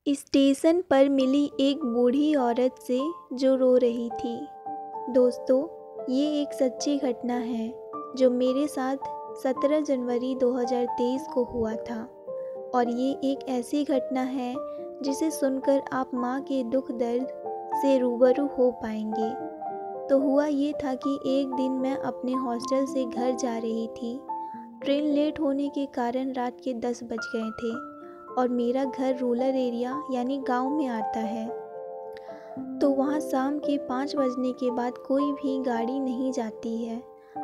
Station पर मिली एक बूढ़ी औरत से जो रो रही थी। दोस्तों, ये एक सच्ची घटना है जो मेरे साथ 17 जनवरी 2023 को हुआ था और ये एक ऐसी घटना है जिसे सुनकर आप माँ के दुख दर्द से रूबरू हो पाएंगे। तो हुआ ये था कि एक दिन मैं अपने हॉस्टल से घर जा रही थी। ट्रेन लेट होने के कारण रात के 10 बज गए थे और मेरा घर रूरल एरिया यानी गांव में आता है, तो वहाँ शाम के 5 बजने के बाद कोई भी गाड़ी नहीं जाती है।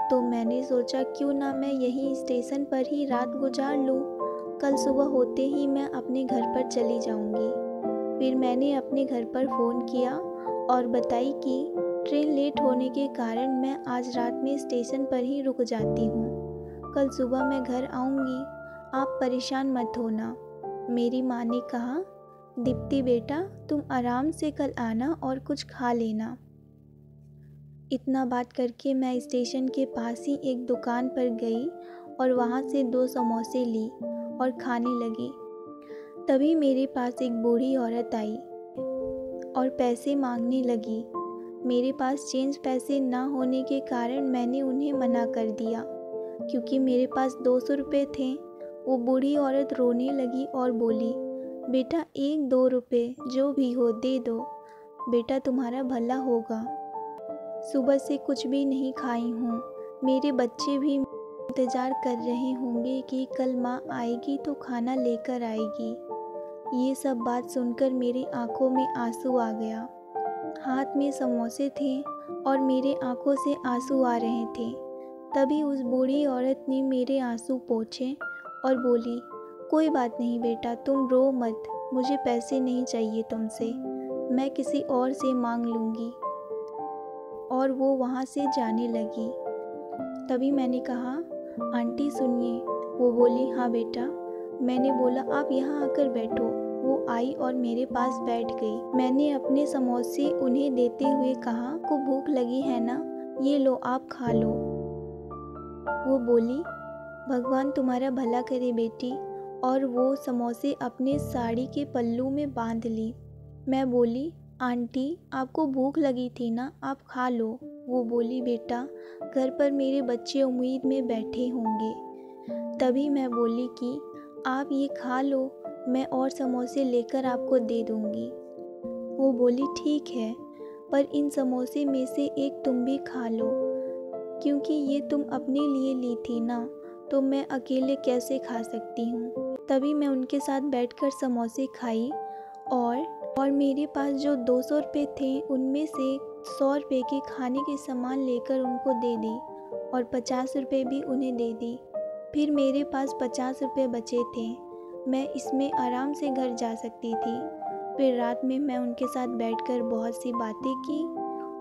तो मैंने सोचा क्यों ना मैं यहीं स्टेशन पर ही रात गुजार लूँ, कल सुबह होते ही मैं अपने घर पर चली जाऊँगी। फिर मैंने अपने घर पर फ़ोन किया और बताई कि ट्रेन लेट होने के कारण मैं आज रात में स्टेशन पर ही रुक जाती हूँ, कल सुबह मैं घर आऊँगी, आप परेशान मत होना। मेरी माँ ने कहा, दीप्ति बेटा, तुम आराम से कल आना और कुछ खा लेना। इतना बात करके मैं स्टेशन के पास ही एक दुकान पर गई और वहाँ से 2 समोसे ली और खाने लगी। तभी मेरे पास एक बूढ़ी औरत आई और पैसे मांगने लगी। मेरे पास चेंज पैसे ना होने के कारण मैंने उन्हें मना कर दिया क्योंकि मेरे पास 200 रुपये थे। वो बूढ़ी औरत रोने लगी और बोली, बेटा 1-2 रुपये जो भी हो दे दो, बेटा तुम्हारा भला होगा। सुबह से कुछ भी नहीं खाई हूँ, मेरे बच्चे भी इंतज़ार कर रहे होंगे कि कल माँ आएगी तो खाना लेकर आएगी। ये सब बात सुनकर मेरी आंखों में आंसू आ गया। हाथ में समोसे थे और मेरे आंखों से आंसू आ रहे थे। तभी उस बूढ़ी औरत ने मेरे आंसू पोंछे और बोली, कोई बात नहीं बेटा, तुम रो मत, मुझे पैसे नहीं चाहिए तुमसे, मैं किसी और से मांग लूँगी। और वो वहाँ से जाने लगी। तभी मैंने कहा, आंटी सुनिए। वो बोली, हाँ बेटा। मैंने बोला, आप यहाँ आकर बैठो। वो आई और मेरे पास बैठ गई। मैंने अपने समोसे उन्हें देते हुए कहा, को भूख लगी है ना, ये लो आप खा लो। वो बोली, भगवान तुम्हारा भला करे बेटी, और वो समोसे अपने साड़ी के पल्लू में बांध ली। मैं बोली, आंटी आपको भूख लगी थी ना, आप खा लो। वो बोली, बेटा घर पर मेरे बच्चे उम्मीद में बैठे होंगे। तभी मैं बोली कि आप ये खा लो, मैं और समोसे लेकर आपको दे दूँगी। वो बोली, ठीक है, पर इन समोसे में से एक तुम भी खा लो, क्योंकि ये तुम अपने लिए ली थी ना, तो मैं अकेले कैसे खा सकती हूँ। तभी मैं उनके साथ बैठकर समोसे खाई और मेरे पास जो 200 रुपये थे उनमें से 100 रुपये के खाने के सामान लेकर उनको दे दी और 50 रुपये भी उन्हें दे दी। फिर मेरे पास 50 रुपये बचे थे, मैं इसमें आराम से घर जा सकती थी। फिर रात में मैं उनके साथ बैठकर बहुत सी बातें की।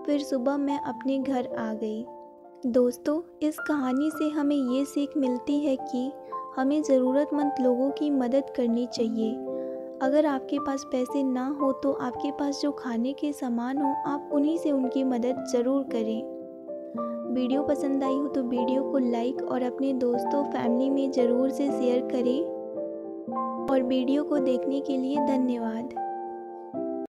फिर सुबह मैं अपने घर आ गई। दोस्तों, इस कहानी से हमें ये सीख मिलती है कि हमें ज़रूरतमंद लोगों की मदद करनी चाहिए। अगर आपके पास पैसे ना हो तो आपके पास जो खाने के सामान हो, आप उन्हीं से उनकी मदद ज़रूर करें। वीडियो पसंद आई हो तो वीडियो को लाइक और अपने दोस्तों फैमिली में ज़रूर से शेयर करें और वीडियो को देखने के लिए धन्यवाद।